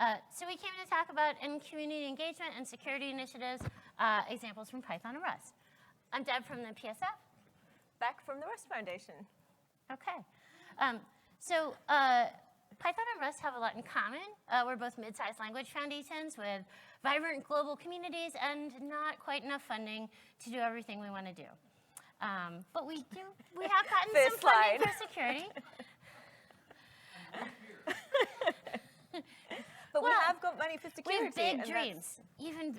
So we came to talk about community engagement and security initiatives, examples from Python and Rust. I'm Deb from the PSF. Beck from the Rust Foundation. Okay. So Python and Rust have a lot in common. We're both mid-sized language foundations with vibrant global communities and not quite enough funding to do everything we want to do. But we have gotten some funding for security. But we have got money for security. We have big dreams.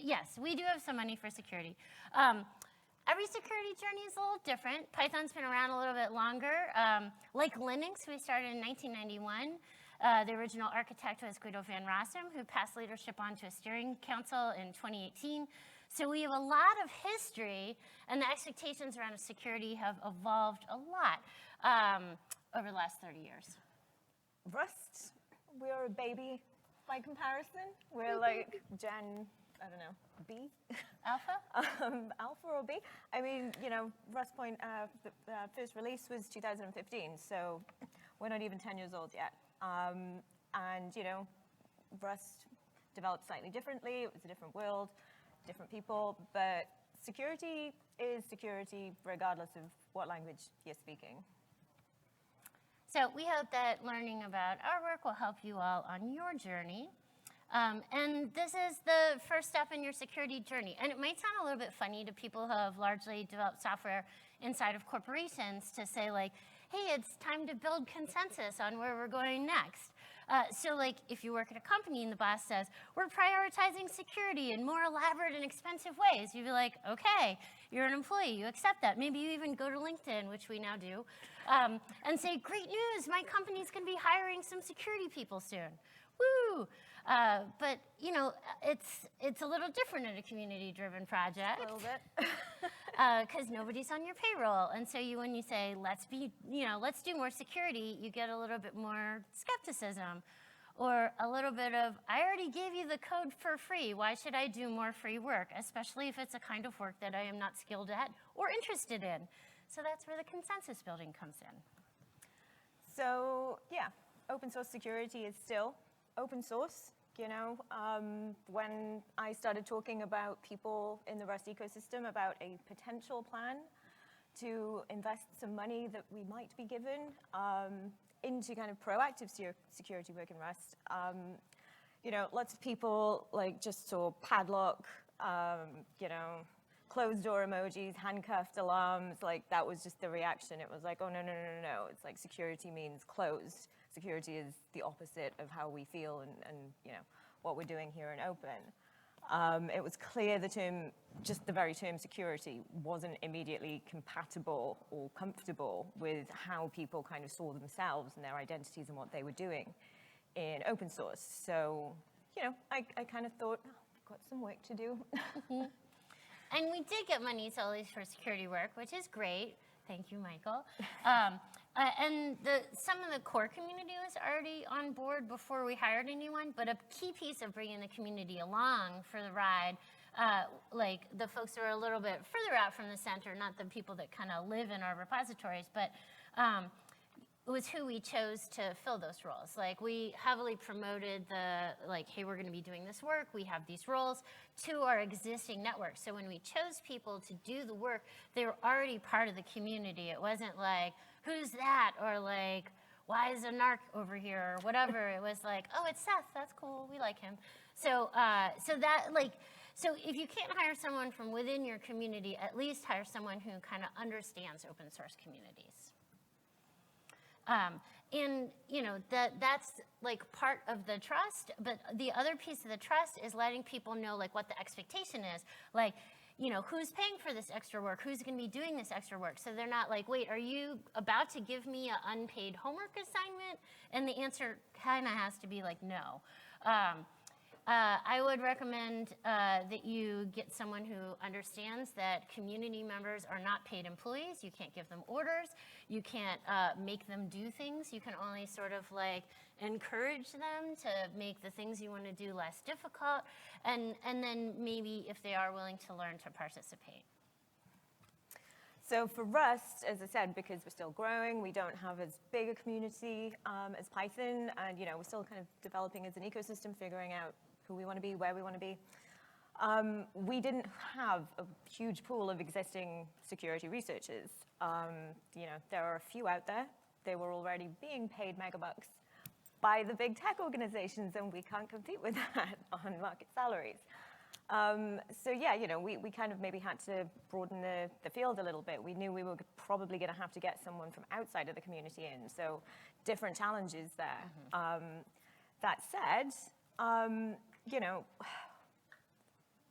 Yes, we do have some money for security. Every security journey is a little different. Python's been around a little bit longer. Like Linux, we started in 1991. The original architect was Guido van Rossum, who passed leadership on to a steering council in 2018. So we have a lot of history, and the expectations around security have evolved a lot over the last 30 years. Rust, we are a baby by comparison. We're like Gen, I don't know, B? Alpha? Alpha or B? I mean, you know, Rust Point, the first release was 2015, so we're not even 10 years old yet. And, you know, Rust developed slightly differently. It was a different world, different people, but security is security regardless of what language you're speaking. So we hope that learning about our work will help you all on your journey. And this is the first step in your security journey. And it might sound a little bit funny to people who have largely developed software inside of corporations to say like, hey, it's time to build consensus on where we're going next. So like if you work at a company and the boss says, we're prioritizing security in more elaborate and expensive ways, you'd be like, okay, you're an employee, you accept that. Maybe you even go to LinkedIn, which we now do, and say, great news, my company's gonna be hiring some security people soon. Woo! But you know, it's a little different in a community-driven project. A little bit. Because nobody's on your payroll, and so when you say let's do more security, you get a little bit more skepticism, or a little bit of I already gave you the code for free. Why should I do more free work, especially if it's a kind of work that I am not skilled at or interested in? So that's where the consensus building comes in. So yeah, open source security is still open source. You know, when I started talking about people in the Rust ecosystem about a potential plan to invest some money that we might be given into kind of proactive security work in Rust, you know, lots of people like just saw padlock, you know, closed door emojis, handcuffed alarms, like that was just the reaction. It was like, oh, no. It's like security means closed. Security is the opposite of how we feel and you know, what we're doing here in open. It was clear the term, just the very term security wasn't immediately compatible or comfortable with how people kind of saw themselves and their identities and what they were doing in open source. So, you know, I kind of thought, oh, I've got some work to do. And we did get money solely for security work, which is great. Thank you, Michael. And some of the core community was already on board before we hired anyone, but a key piece of bringing the community along for the ride, like the folks who are a little bit further out from the center, not the people that kind of live in our repositories, but it was who we chose to fill those roles. Like we heavily promoted hey, we're gonna be doing this work, we have these roles, to our existing network. So when we chose people to do the work, they were already part of the community. It wasn't like, who's that? Or like, why is a narc over here? Or whatever. It was like, oh, it's Seth, that's cool, we like him. So so if you can't hire someone from within your community, at least hire someone who kind of understands open source communities. And you know, that's like part of the trust, but the other piece of the trust is letting people know like what the expectation is. Like, you know, who's paying for this extra work? Who's gonna be doing this extra work? So they're not like, wait, are you about to give me an unpaid homework assignment? And the answer kind of has to be like, no. I would recommend that you get someone who understands that community members are not paid employees. You can't give them orders. You can't make them do things. You can only sort of like encourage them to make the things you want to do less difficult, and then maybe if they are willing to learn, to participate. So for Rust, as I said, because we're still growing, we don't have as big a community as Python, and we're still kind of developing as an ecosystem, figuring out who we want to be, where we want to be. We didn't have a huge pool of existing security researchers. There are a few out there. They were already being paid megabucks by the big tech organizations, and we can't compete with that on market salaries. So yeah, we kind of maybe had to broaden the field a little bit. We knew we were probably going to have to get someone from outside of the community in, so different challenges there. That said,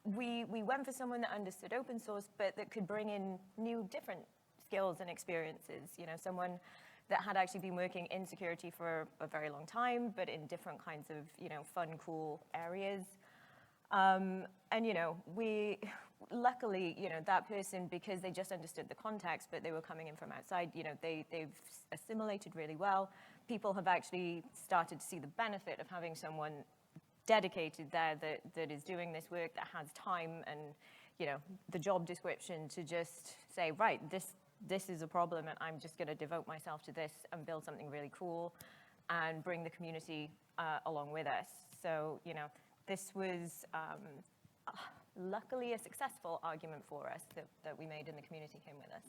we went for someone that understood open source, but that could bring in new, different skills and experiences. Someone that had actually been working in security for a very long time, but in different kinds of, fun, cool areas. We luckily, that person, because they just understood the context, but they were coming in from outside, they've assimilated really well. People have actually started to see the benefit of having someone dedicated there that is doing this work, that has time and, the job description to just say, right, this is a problem, and I'm just going to devote myself to this and build something really cool and bring the community along with us. So, this was luckily a successful argument for us that we made, and the community came with us.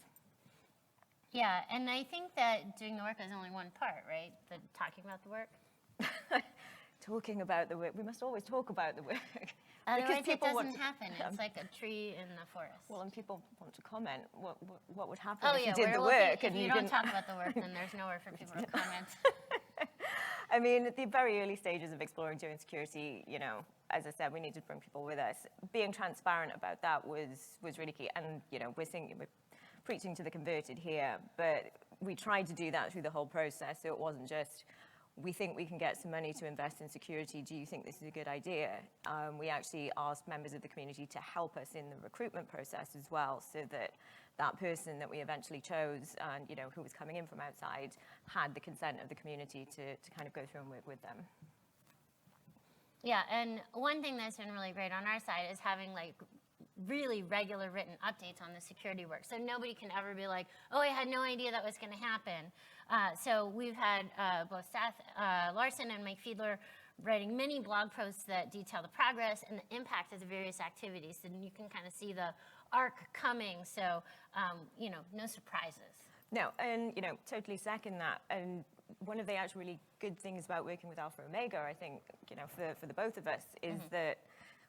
Yeah, and I think that doing the work is only one part, right? Talking about the work? Talking about the work. We must always talk about the work. Otherwise it doesn't happen. It's like a tree in the forest. Well, and people want to comment. What would happen if you did the work? If you don't talk about the work, then there's nowhere for people to comment. I mean, at the very early stages of exploring doing security, as I said, we needed to bring people with us. Being transparent about that was really key. And, we're preaching to the converted here, but we tried to do that through the whole process. So it wasn't just, we think we can get some money to invest in security. Do you think this is a good idea? We actually asked members of the community to help us in the recruitment process as well, so that that person that we eventually chose and, who was coming in from outside had the consent of the community to kind of go through and work with them. Yeah, and one thing that's been really great on our side is having really regular written updates on the security work. So nobody can ever be like, oh, I had no idea that was going to happen. So we've had both Seth Larson and Mike Fiedler writing many blog posts that detail the progress and the impact of the various activities. And you can kind of see the arc coming. So, no surprises. No, and, totally second that. And one of the actually really good things about working with Alpha Omega, I think, for the both of us, is that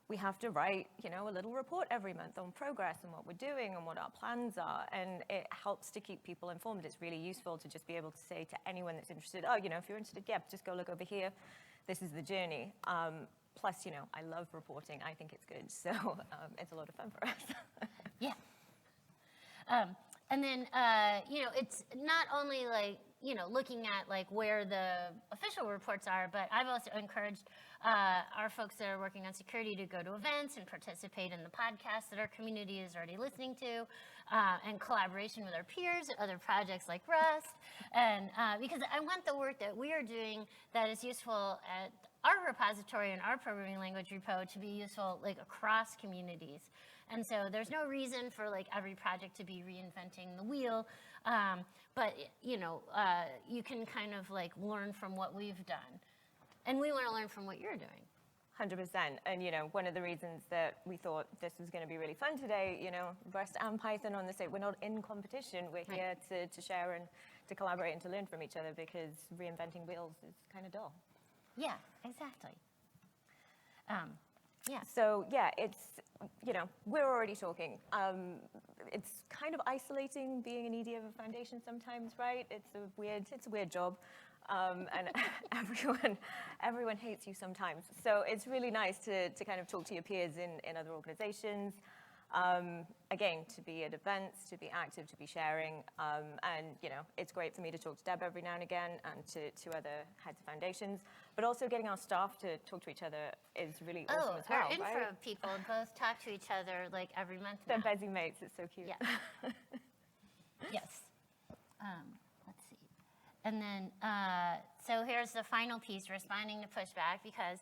we have to write, a little report every month on progress and what we're doing and what our plans are. And it helps to keep people informed. It's really useful to just be able to say to anyone that's interested, oh, if you're interested, yeah, just go look over here. This is the journey. Plus, I love reporting. I think it's good. So it's a lot of fun for us. Yeah. And then, it's not only looking at where the official reports are, but I've also encouraged our folks that are working on security to go to events and participate in the podcasts that our community is already listening to, and collaboration with our peers at other projects like Rust. And because I want the work that we are doing that is useful at our repository and our programming language repo to be useful across communities. And so there's no reason for every project to be reinventing the wheel, but you can kind of learn from what we've done, and we want to learn from what you're doing. 100%. And one of the reasons that we thought this was going to be really fun today, Rust and Python on the site, we're not in competition. We're here to share and to collaborate and to learn from each other, because reinventing wheels is kind of dull. Yeah, exactly. Yeah. So yeah, it's, we're already talking. It's kind of isolating being an ED of a foundation sometimes, right? It's a weird job. And everyone hates you sometimes. So it's really nice to kind of talk to your peers in other organizations. Again, to be at events, to be active, to be sharing. And, it's great for me to talk to Deb every now and again, and to other heads of foundations. But also getting our staff to talk to each other is really awesome as well, our infra people both talk to each other every month now. They're busy mates. It's so cute. Yeah. Yes. Let's see. And then, so here's the final piece, responding to pushback, because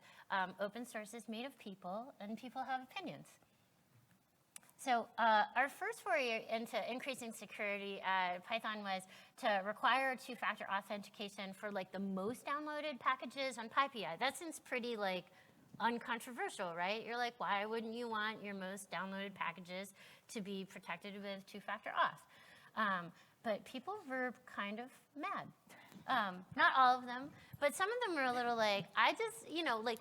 open source is made of people, and people have opinions. So our first foray into increasing security at Python was to require two-factor authentication for like the most downloaded packages on PyPI. That seems pretty like uncontroversial, right? You're like, why wouldn't you want your most downloaded packages to be protected with two-factor auth? But people were kind of mad. Not all of them, but some of them were a little like, I just, like,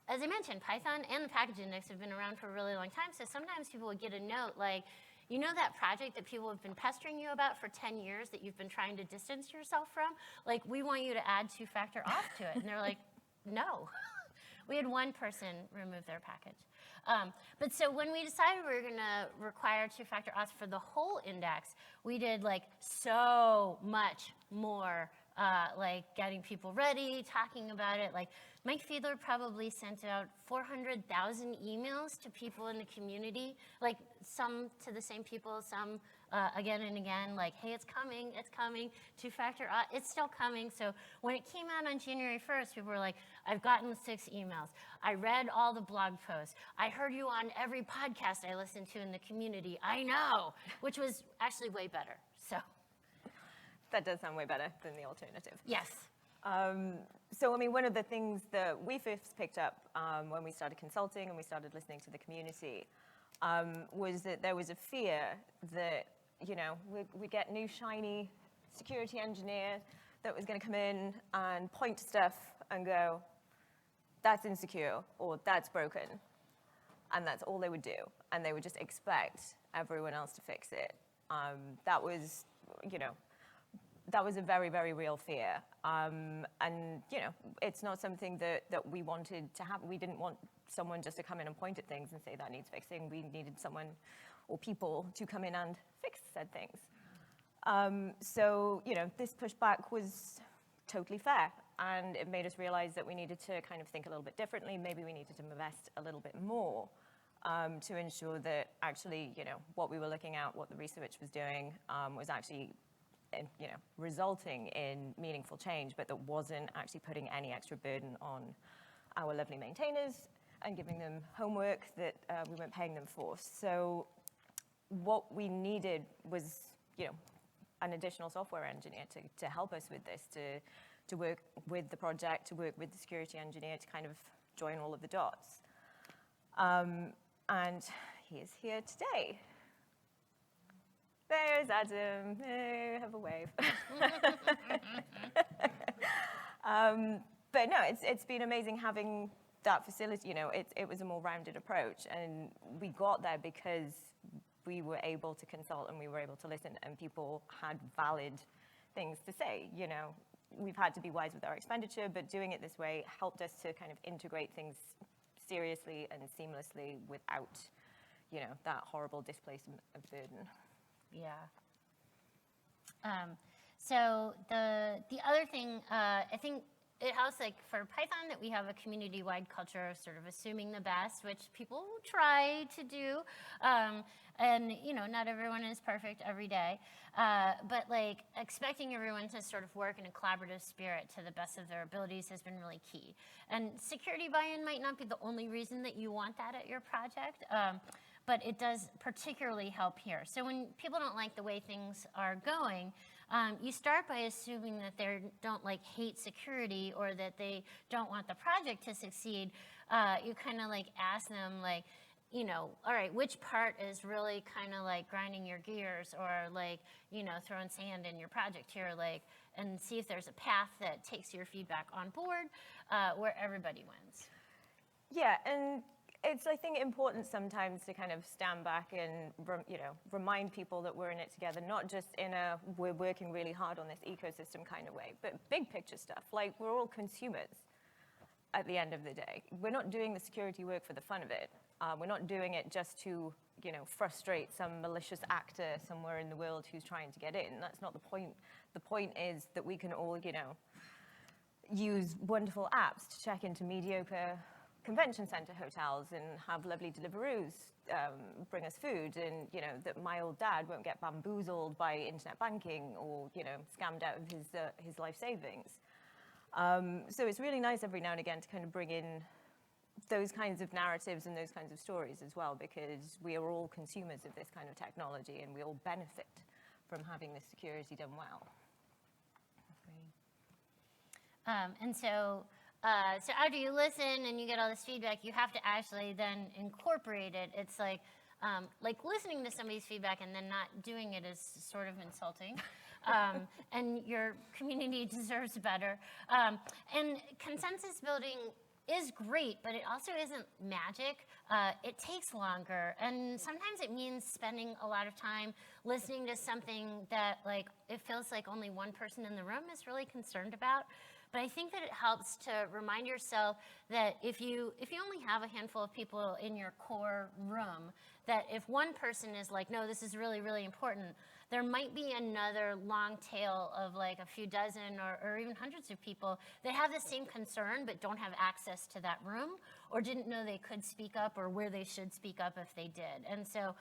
as I mentioned, Python and the package index have been around for a really long time, so sometimes people would get a note like, you know that project that people have been pestering you about for 10 years that you've been trying to distance yourself from? Like, we want you to add two-factor auth to it. And they're like, no. We had one person remove their package. But so when we decided we were going to require two-factor auth for the whole index, we did like so much more, like getting people ready, talking about it. Like Mike Fiedler probably sent out 400,000 emails to people in the community, like some to the same people, some again and again, like, hey, it's coming, two-factor auth, it's still coming. So when it came out on January 1st, people were like, I've gotten 6 emails. I read all the blog posts. I heard you on every podcast I listened to in the community. I know, which was actually way better, so. That does sound way better than the alternative. Yes. So, I mean, one of the things that we first picked up when we started consulting and we started listening to the community was that there was a fear that, we get new shiny security engineer that was going to come in and point to stuff and go, that's insecure or that's broken. And that's all they would do. And they would just expect everyone else to fix it. That was, that was a very, very real fear. And, it's not something that we wanted to happen. We didn't want someone just to come in and point at things and say that needs fixing. We needed someone or people to come in and fix said things. So, this pushback was totally fair. And it made us realize that we needed to kind of think a little bit differently. Maybe we needed to invest a little bit more to ensure that actually, what we were looking at, what the research was doing, was actually, resulting in meaningful change, but that wasn't actually putting any extra burden on our lovely maintainers and giving them homework that we weren't paying them for. So what we needed was, an additional software engineer to help us with this, to work with the project, to work with the security engineer, to kind of join all of the dots. And he is here today. There's Adam. Hey, have a wave. But no, it's been amazing having that facility. It was a more rounded approach, and we got there because we were able to consult and we were able to listen, and people had valid things to say. We've had to be wise with our expenditure, but doing it this way helped us to kind of integrate things seriously and seamlessly without, that horrible displacement of burden. Yeah. So the other thing, I think it helps, like, for Python that we have a community-wide culture of sort of assuming the best, which people try to do. And, not everyone is perfect every day. But, like, expecting everyone to sort of work in a collaborative spirit to the best of their abilities has been really key. And security buy-in might not be the only reason that you want that at your project. But it does particularly help here. So when people don't like the way things are going, you start by assuming that they don't hate security or that they don't want the project to succeed. You kind of ask them all right, which part is really kind of grinding your gears or throwing sand in your project here, and see if there's a path that takes your feedback on board where everybody wins. Yeah, and it's, I think, important sometimes to kind of stand back and, remind people that we're in it together, not just in a we're working really hard on this ecosystem kind of way, but big picture stuff. We're all consumers at the end of the day. We're not doing the security work for the fun of it. We're not doing it just to, frustrate some malicious actor somewhere in the world who's trying to get in. That's not the point. The point is that we can all, use wonderful apps to check into mediocre convention center hotels and have lovely Deliveroos bring us food, and that my old dad won't get bamboozled by internet banking or scammed out of his life savings. So it's really nice every now and again to kind of bring in those kinds of narratives and those kinds of stories as well, because we are all consumers of this kind of technology and we all benefit from having this security done well. And so after you listen and you get all this feedback, you have to actually then incorporate it. It's like listening to somebody's feedback and then not doing it is sort of insulting. And your community deserves better. And consensus building is great, but it also isn't magic. It takes longer, and sometimes it means spending a lot of time listening to something that it feels like only one person in the room is really concerned about. But I think that it helps to remind yourself that if you only have a handful of people in your core room, that if one person is like, no, this is really, really important, there might be another long tail of a few dozen or even hundreds of people that have the same concern but don't have access to that room or didn't know they could speak up or where they should speak up if they did. And so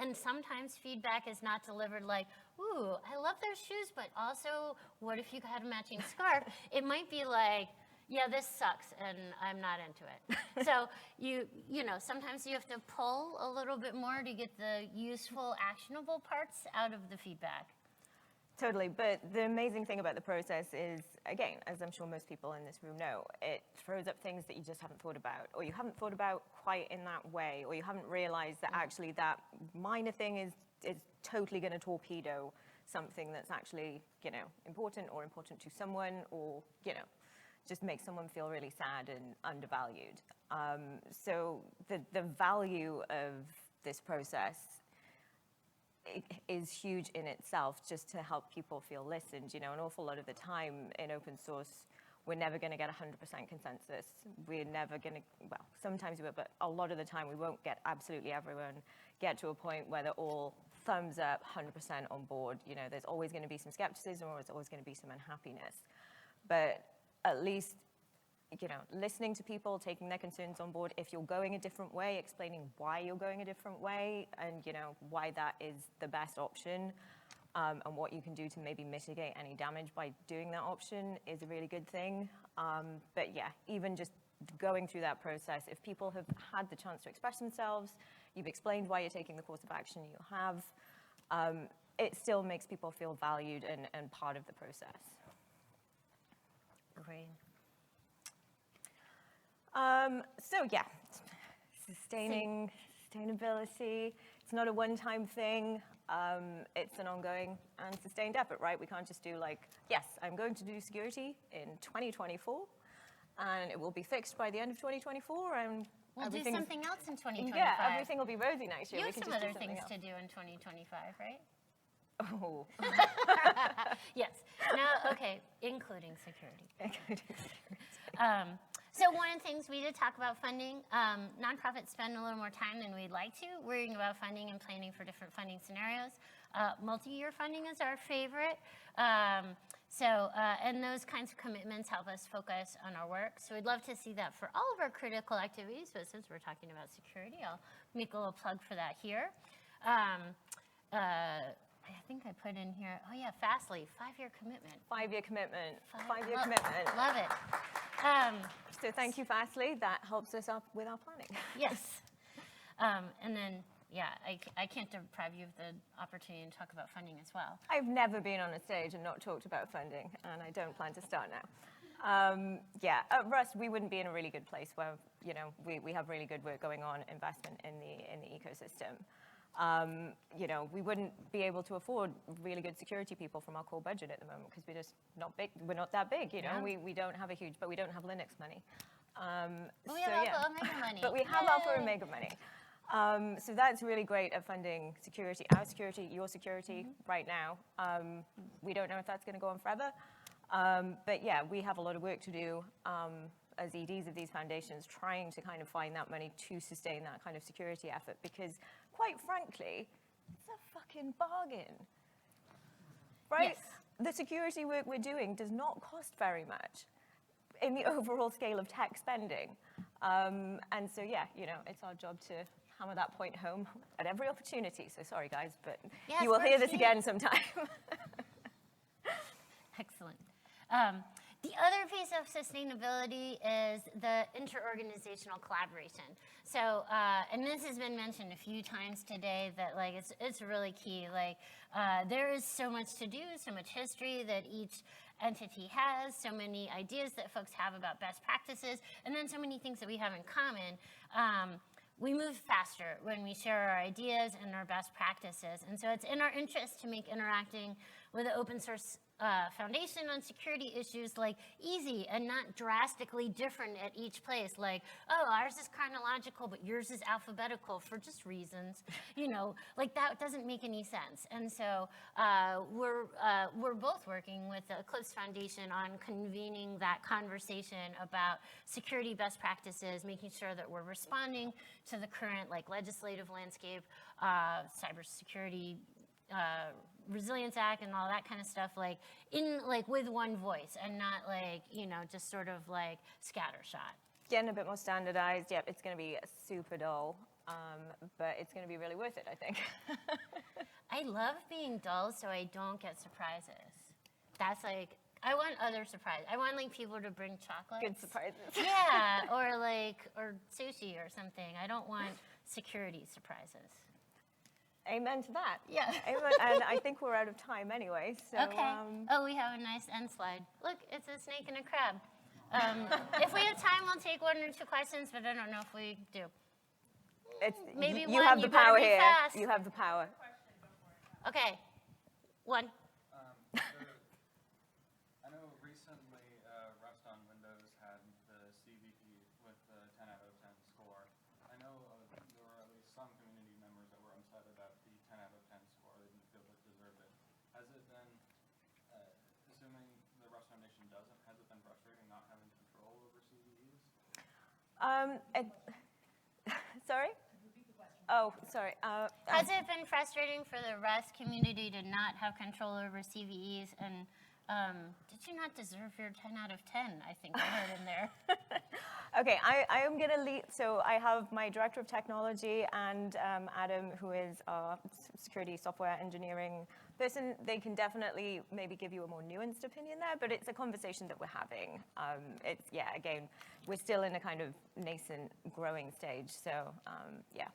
and sometimes feedback is not delivered like, ooh, I love those shoes, but also, what if you had a matching scarf? It might be like, yeah, this sucks, and I'm not into it. So you know, sometimes you have to pull a little bit more to get the useful, actionable parts out of the feedback. Totally, but the amazing thing about the process is, again, as I'm sure most people in this room know, it throws up things that you just haven't thought about, or you haven't thought about quite in that way, or you haven't realized that actually that minor thing is totally going to torpedo something that's actually, you know, important or important to someone, or, you know, just make someone feel really sad and undervalued. So the value of this process is huge in itself, just to help people feel listened. You know, an awful lot of the time in open source, we're never going to get 100% consensus. We're never going to, well, sometimes we will, but a lot of the time we won't get absolutely everyone get to a point where they're all thumbs up, 100% on board. You know, there's always going to be some skepticism, or there's always going to be some unhappiness. But at least, you know, listening to people, taking their concerns on board. If you're going a different way, explaining why you're going a different way, and, you know, why that is the best option, and what you can do to maybe mitigate any damage by doing that option is a really good thing. But yeah, even just going through that process, if people have had the chance to express themselves, you've explained why you're taking the course of action you have, it still makes people feel valued and part of the process. Great. So yeah, sustainability, it's not a one-time thing. It's an ongoing and sustained effort, right? We can't just do like, yes, I'm going to do security in 2024, and it will be fixed by the end of 2024, and we'll do something else in 2025. Yeah, everything will be rosy next year. You we have can some just other do things else. to do in 2025, right? Oh. Yes. No, okay, including security. So one of the things we did talk about funding, nonprofits spend a little more time than we'd like to worrying about funding and planning for different funding scenarios. Multi-year funding is our favorite. And those kinds of commitments help us focus on our work. So we'd love to see that for all of our critical activities, but since we're talking about security, I'll make a little plug for that here. I think I put in here, oh yeah, Fastly, 5-year commitment. 5-year commitment. 5-year commitment. Love it. So thank you, Fastly. That helps us up with our planning. Yes. And then, yeah, I can't deprive you of the opportunity to talk about funding as well. I've never been on a stage and not talked about funding, and I don't plan to start now. Yeah, at Rust, we wouldn't be in a really good place where, you know, we have really good work going on, investment in the ecosystem. You know, we wouldn't be able to afford really good security people from our core budget at the moment because we're just not big. We're not that big, you know. Yeah. We don't have a huge, but we don't have Linux money. But we have Alpha Omega money. But we have Alpha Omega money. So that's really great at funding security, our security, your security right now. We don't know if that's going to go on forever. But yeah, we have a lot of work to do as EDs of these foundations, trying to kind of find that money to sustain that kind of security effort, because quite frankly, it's a fucking bargain, right? Yes. The security work we're doing does not cost very much in the overall scale of tech spending. And so, yeah, you know, it's our job to hammer that point home at every opportunity. So sorry, guys, but you will hear this again sometime. Excellent. The other piece of sustainability is the interorganizational collaboration. So, and this has been mentioned a few times today, that like it's really key. Like there is so much to do, so much history that each entity has, so many ideas that folks have about best practices, and then so many things that we have in common. We move faster when we share our ideas and our best practices. And so it's in our interest to make interacting with the open source foundation on security issues like easy and not drastically different at each place. Like, oh, ours is chronological, but yours is alphabetical for just reasons. You know, like that doesn't make any sense. And so we're both working with the Eclipse Foundation on convening that conversation about security best practices, making sure that we're responding to the current like legislative landscape, cybersecurity, Resilience Act and all that kind of stuff, like with one voice and not like, you know, just sort of like scattershot. Getting a bit more standardized. Yep, it's going to be super dull, but it's going to be really worth it, I think. I love being dull so I don't get surprises. That's like, I want other surprises. I want like people to bring chocolates. Good surprises. Yeah, or sushi or something. I don't want security surprises. Amen to that. Yeah. Amen. And I think we're out of time anyway. So, okay. Oh, we have a nice end slide. Look, it's a snake and a crab. If we have time, we'll take 1 or 2 questions, but I don't know if we do. Maybe you one. have the power here. Fast. You have the power. Okay. 1. I know recently Rust on Windows had the CVE with the 10 out of 10 score. I know there were at least some community members that were upset about the 10 out of 10 score. They didn't feel it deserved it. Has it been, assuming the Rust Foundation doesn't, has it been frustrating not having control over CVEs? Sorry? Oh, sorry. Has it been frustrating for the Rust community to not have control over CVEs? And did you not deserve your 10 out of 10? I think I heard in there. Okay, I am going to leave. So I have my director of technology and Adam, who is our security software engineering person. They can definitely maybe give you a more nuanced opinion there, but it's a conversation that we're having. It's, yeah, again, we're still in a kind of nascent growing stage. So, yeah.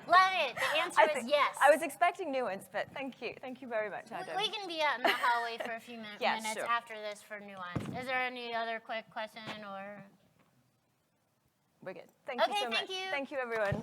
Love it. The answer is yes. I was expecting nuance, but thank you. Thank you very much, Adam. We can be out in the hallway for a few minutes Sure. after this for nuance. Is there any other quick question or? We're good. Thank you so much. Thank you. Thank you, everyone.